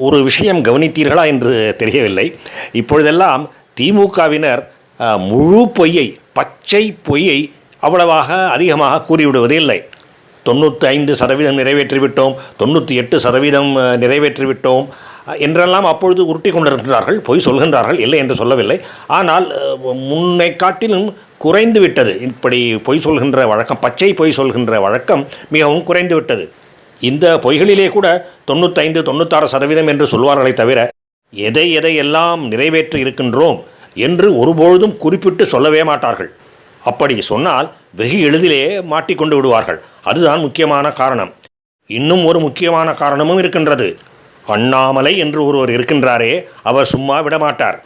ஒரு விஷயம் கவனித்தீர்களா என்று தெரியவில்லை. இப்பொழுதெல்லாம் திமுகவினர் முழு பொய்யை, பச்சை பொய்யை அவ்வளவாக அதிகமாக கூறிவிடுவதே இல்லை. 95% நிறைவேற்றிவிட்டோம், 98% நிறைவேற்றிவிட்டோம் என்றெல்லாம் அப்பொழுது உருட்டி கொண்டிருக்கிறார்கள். பொய் சொல்கின்றார்கள், இல்லை என்று சொல்லவில்லை. ஆனால் முன்னை காட்டிலும் குறைந்து விட்டது. இப்படி பொய் சொல்கின்ற வழக்கம், பச்சை பொய் சொல்கின்ற வழக்கம் மிகவும் குறைந்து விட்டது. இந்த பொய்களிலே கூட 95, 96% என்று சொல்வார்களே தவிர எதையெல்லாம் நிறைவேற்றி இருக்கின்றோம் என்று ஒருபொழுதும் குறிப்பிட்டு சொல்லவே மாட்டார்கள். அப்படி சொன்னால் வெகு எளிதிலே மாட்டிக்கொண்டு விடுவார்கள். அதுதான் முக்கியமான காரணம். இன்னும் ஒரு முக்கியமான காரணமும் இருக்கின்றது. அண்ணாமலை என்று ஒருவர் இருக்கின்றாரே, அவர் சும்மா விடமாட்டார்.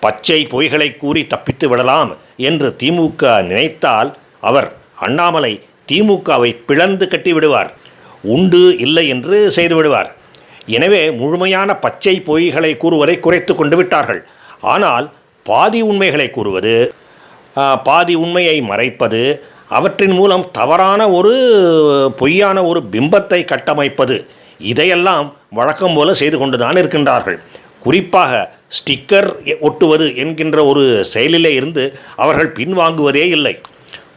பச்சை பொய்களை கூறி தப்பித்து விடலாம் என்று திமுக நினைத்தால் அவர் அண்ணாமலை திமுகவை பிளந்து கட்டி விடுவார். உண்டு இல்லை என்று செய்து விடுவார். எனவே முழுமையான பச்சை பொய்களை கூறுவதை குறைத்து கொண்டு விட்டார்கள். ஆனால் பாதி உண்மைகளை கூறுவது, பாதி உண்மையை மறைப்பது, அவற்றின் மூலம் தவறான ஒரு பொய்யான ஒரு பிம்பத்தை கட்டமைப்பது, இதையெல்லாம் வழக்கம் போல செய்து கொண்டு தான் இருக்கின்றார்கள். குறிப்பாக ஸ்டிக்கர் ஒட்டுவது என்கின்ற ஒரு செயலிலே இருந்து அவர்கள் பின்வாங்குவதே இல்லை.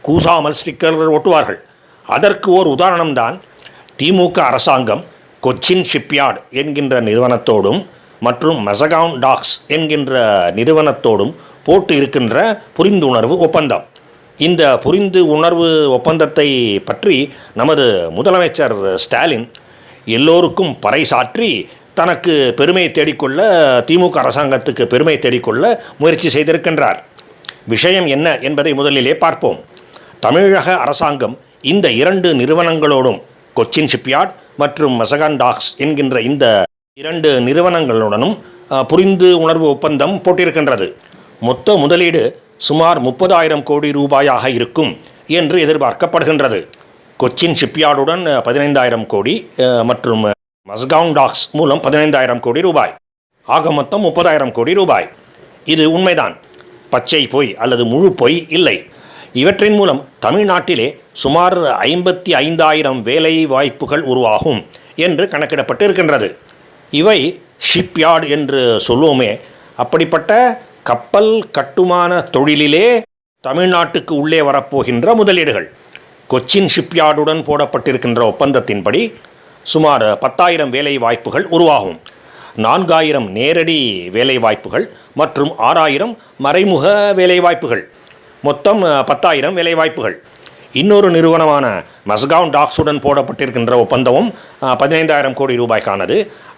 கூசாமல் ஸ்டிக்கர்கள் ஒட்டுவார்கள். அதற்கு ஓர் உதாரணம்தான் திமுக அரசாங்கம் கொச்சின் ஷிப்யார்ட் என்கின்ற நிறுவனத்தோடும் மற்றும் மசகான் டாக்ஸ் என்கின்ற நிறுவனத்தோடும் போட்டு இருக்கின்ற புரிந்துணர்வு ஒப்பந்தம். இந்த புரிந்து உணர்வு ஒப்பந்தத்தை பற்றி நமது முதலமைச்சர் ஸ்டாலின் எல்லோருக்கும் பறைசாற்றி தனக்கு பெருமை தேடிக்கொள்ள, திமுக அரசாங்கத்துக்கு பெருமை தேடிக்கொள்ள முயற்சி செய்திருக்கின்றார். விஷயம் என்ன என்பதை முதலிலே பார்ப்போம். தமிழக அரசாங்கம் இந்த 2 நிறுவனங்களோடும், கொச்சின் ஷிப்யார்ட் மற்றும் மசகான் டாக்ஸ் என்கின்ற இந்த 2 நிறுவனங்களுடனும் புரிந்து உணர்வு ஒப்பந்தம் போட்டிருக்கின்றது. மொத்த முதலீடு சுமார் 30,000 கோடி ரூபாயாக இருக்கும் என்று எதிர்பார்க்கப்படுகின்றது. கொச்சின் ஷிப்யார்டுடன் 15,000 கோடி மற்றும் மஸ்கான் டாக்ஸ் மூலம் 15,000 கோடி ரூபாய், ஆக மொத்தம் 30,000 கோடி ரூபாய். இது உண்மைதான், பச்சை பொய் அல்லது முழு பொய் இல்லை. இவற்றின் மூலம் தமிழ்நாட்டிலே சுமார் 55,000 வேலை வாய்ப்புகள் உருவாகும் என்று கணக்கிடப்பட்டு இருக்கின்றது. இவை ஷிப்யார்டு என்று சொல்லுவோமே, அப்படிப்பட்ட கப்பல் கட்டுமான தொழிலிலே தமிழ்நாட்டுக்கு உள்ளே வரப்போகின்ற முதலீடுகள். கொச்சின் ஷிப்யார்டுடன் போடப்பட்டிருக்கின்ற ஒப்பந்தத்தின்படி சுமார் 10,000 வேலை வாய்ப்புகள் உருவாகும். 4,000 நேரடி வேலை வாய்ப்புகள் மற்றும் 6,000 மறைமுக வேலை வாய்ப்புகள், மொத்தம் 10,000 வேலை வாய்ப்புகள். இன்னொரு நிறுவனமான மஸ்கான் டாக்ஸுடன் போடப்பட்டிருக்கின்ற ஒப்பந்தமும் 15,000 கோடி ரூபாய்க்கானது.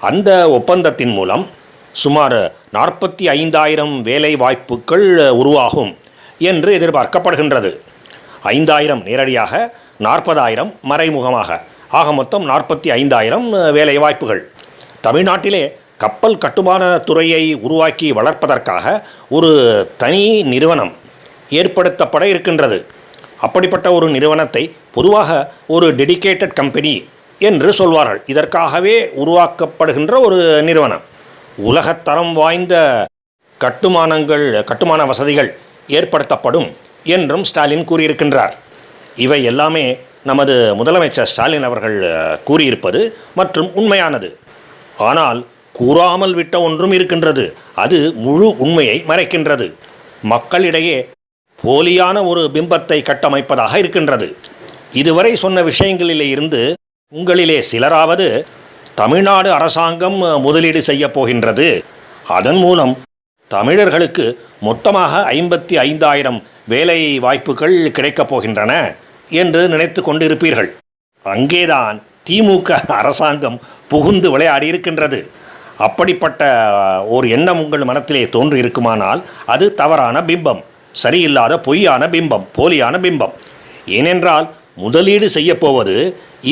அந்த ஒப்பந்தத்தின் மூலம் சுமார் 45,000 வேலை வாய்ப்புகள் உருவாகும் என்று எதிர்பார்க்கப்படுகின்றது. 5,000 நேரடியாக, 40,000 மறைமுகமாக, ஆக மொத்தம் 45,000 வேலை வாய்ப்புகள். தமிழ்நாட்டிலே கப்பல் கட்டுமான துறையை உருவாக்கி வளர்ப்பதற்காக ஒரு தனி நிறுவனம் ஏற்படுத்தப்பட இருக்கின்றது. அப்படிப்பட்ட ஒரு நிறுவனத்தை பொதுவாக ஒரு டெடிகேட்டட் கம்பெனி என்று சொல்வார்கள். இதற்காகவே உருவாக்கப்படுகின்ற ஒரு நிறுவனம். உலகத்தரம் வாய்ந்த கட்டுமான வசதிகள் ஏற்படுத்தப்படும் என்றும் ஸ்டாலின் கூறியிருக்கின்றார். இவை எல்லாமே நமது முதலமைச்சர் ஸ்டாலின் அவர்கள் கூறியிருப்பது மற்றும் உண்மையானது. ஆனால் கூறாமல் விட்ட ஒன்றும் இருக்கின்றது. அது முழு உண்மையை மறைக்கின்றது. மக்களிடையே போலியான ஒரு பிம்பத்தை கட்டமைப்பதாக இருக்கின்றது. இதுவரை சொன்ன விஷயங்களிலே இருந்து உங்களிலே சிலராவது தமிழ்நாடு அரசாங்கம் முதலீடு செய்ய போகின்றது, அதன் மூலம் தமிழர்களுக்கு மொத்தமாக 55,000 வேலை வாய்ப்புகள் கிடைக்கப் போகின்றன என்று நினைத்து கொண்டிருப்பீர்கள். அங்கேதான் திமுக அரசாங்கம் புகுந்து விளையாடி இருக்கின்றது. அப்படிப்பட்ட ஒரு எண்ணம் உங்கள் மனத்திலே தோன்றி இருக்குமானால் அது தவறான பிம்பம், சரியில்லாத பொய்யான பிம்பம், போலியான பிம்பம். ஏனென்றால் முதலீடு செய்யப்போவது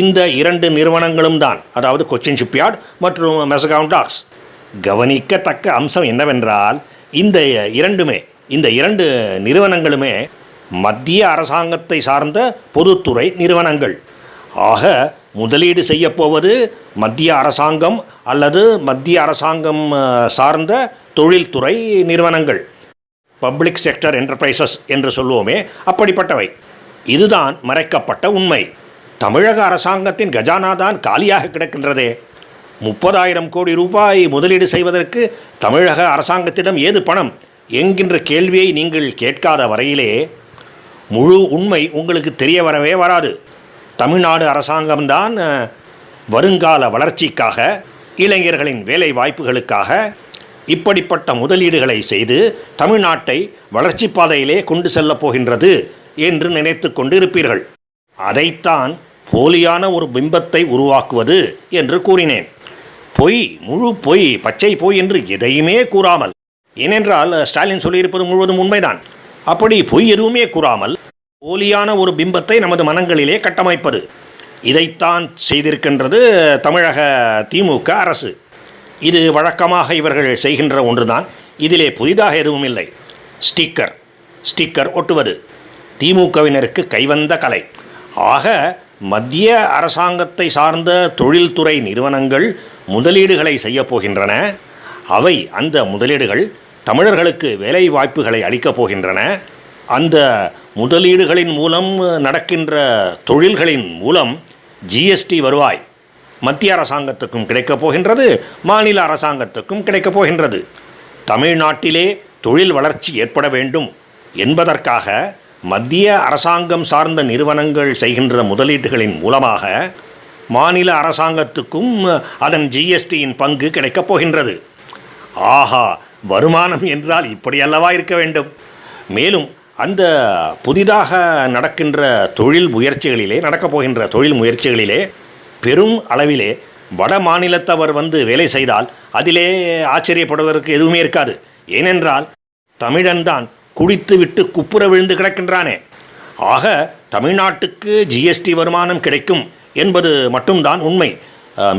இந்த 2 நிறுவனங்களும் தான், அதாவது கொச்சின் ஷிப்யார்ட் மற்றும் மஸ்கான் டாக்ஸ். கவனிக்கத்தக்க அம்சம் என்னவென்றால் இந்த 2 நிறுவனங்களுமே மத்திய அரசாங்கத்தை சார்ந்த பொதுத்துறை நிறுவனங்கள். ஆக முதலீடு செய்யப்போவது மத்திய அரசாங்கம் அல்லது மத்திய அரசாங்கம் சார்ந்த தொழில்துறை நிறுவனங்கள், பப்ளிக் செக்டர் என்டர்பிரைசஸ் என்று சொல்லுவோமே, அப்படிப்பட்டவை. இதுதான் மறைக்கப்பட்ட உண்மை. தமிழக அரசாங்கத்தின் கஜானா தான் காலியாக கிடக்கின்றதே. 30,000 கோடி ரூபாய் முதலீடு செய்வதற்கு தமிழக அரசாங்கத்திடம் ஏது பணம் என்கின்ற கேள்வியை நீங்கள் கேட்காத வரையிலே முழு உண்மை உங்களுக்கு தெரிய வரவே வராது. தமிழ்நாடு அரசாங்கம்தான் வருங்கால வளர்ச்சிக்காக, இளைஞர்களின் வேலை வாய்ப்புகளுக்காக இப்படிப்பட்ட முதலீடுகளை செய்து தமிழ்நாட்டை வளர்ச்சி பாதையிலே கொண்டு செல்லப் போகின்றது என்று நினைத்து கொண்டு இருப்பீர்கள். அதைத்தான் போலியான ஒரு பிம்பத்தை உருவாக்குவது என்று கூறினேன். பொய், முழு பொய், பச்சை பொய் என்று எதையுமே கூறாமல், ஏனென்றால் ஸ்டாலின் சொல்லியிருப்பது முழுவதும் உண்மைதான். அப்படி பொய் எதுவுமே கூறாமல் போலியான ஒரு பிம்பத்தை நமது மனங்களிலே கட்டமைப்பது, இதைத்தான் செய்திருக்கின்றது தமிழக திமுக அரசு. இது வழக்கமாக இவர்கள் செய்கின்ற ஒன்றுதான். இதிலே புதிதாக எதுவும் இல்லை. ஸ்டிக்கர் ஒட்டுவது திமுகவினருக்கு கைவந்த கலை. ஆக மத்திய அரசாங்கத்தை சார்ந்த தொழில்துறை நிறுவனங்கள் முதலீடுகளை செய்யப் போகின்றன. அவை, அந்த முதலீடுகள் தமிழர்களுக்கு வேலை வாய்ப்புகளை அளிக்கப் போகின்றன. அந்த முதலீடுகளின் மூலம் நடக்கின்ற தொழில்களின் மூலம் ஜிஎஸ்டி வருவாய் மத்திய அரசாங்கத்துக்கும் கிடைக்கப் போகின்றது, மாநில அரசாங்கத்துக்கும் கிடைக்கப் போகின்றது. தமிழ்நாட்டிலே தொழில் வளர்ச்சி ஏற்பட வேண்டும் என்பதற்காக மத்திய அரசாங்கம் சார்ந்த நிறுவனங்கள் செய்கின்ற முதலீடுகளின் மூலமாக மாநில அரசாங்கத்துக்கும் அதன் ஜிஎஸ்டியின் பங்கு கிடைக்கப் போகின்றது. ஆஹா, வருமானம் என்றால் இப்படி அல்லவா இருக்க வேண்டும். மேலும் அந்த புதிதாக நடக்கின்ற நடக்கப் போகின்ற தொழில் முயற்சிகளிலே பெரும் அளவிலே வட மாநிலத்தவர் வந்து வேலை செய்தால் அதிலே ஆச்சரியப்படுவதற்கு எதுவுமே இருக்காது. ஏனென்றால் தமிழன்தான் குடித்து விட்டு குப்புற விழுந்து கிடக்கின்றானே. ஆக தமிழ்நாட்டுக்கு ஜிஎஸ்டி வருமானம் கிடைக்கும் என்பது மட்டும்தான் உண்மை.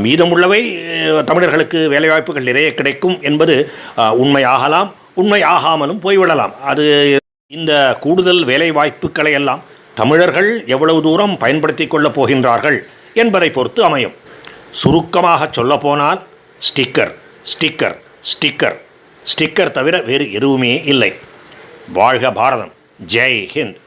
மீதமுள்ளவை தமிழர்களுக்கு வேலைவாய்ப்புகள் நிறைய கிடைக்கும் என்பது உண்மையாகலாம், உண்மை ஆகாமலும் போய்விடலாம். அது இந்த கூடுதல் வேலைவாய்ப்புகளை எல்லாம் தமிழர்கள் எவ்வளவு தூரம் பயன்படுத்தி கொள்ளப் போகின்றார்கள் என்பதை பொறுத்து அமையும். சுருக்கமாக சொல்லப்போனால் ஸ்டிக்கர் தவிர வேறு எதுவுமே இல்லை. வாழ்க பாரதம். ஜெய் ஹிந்த்.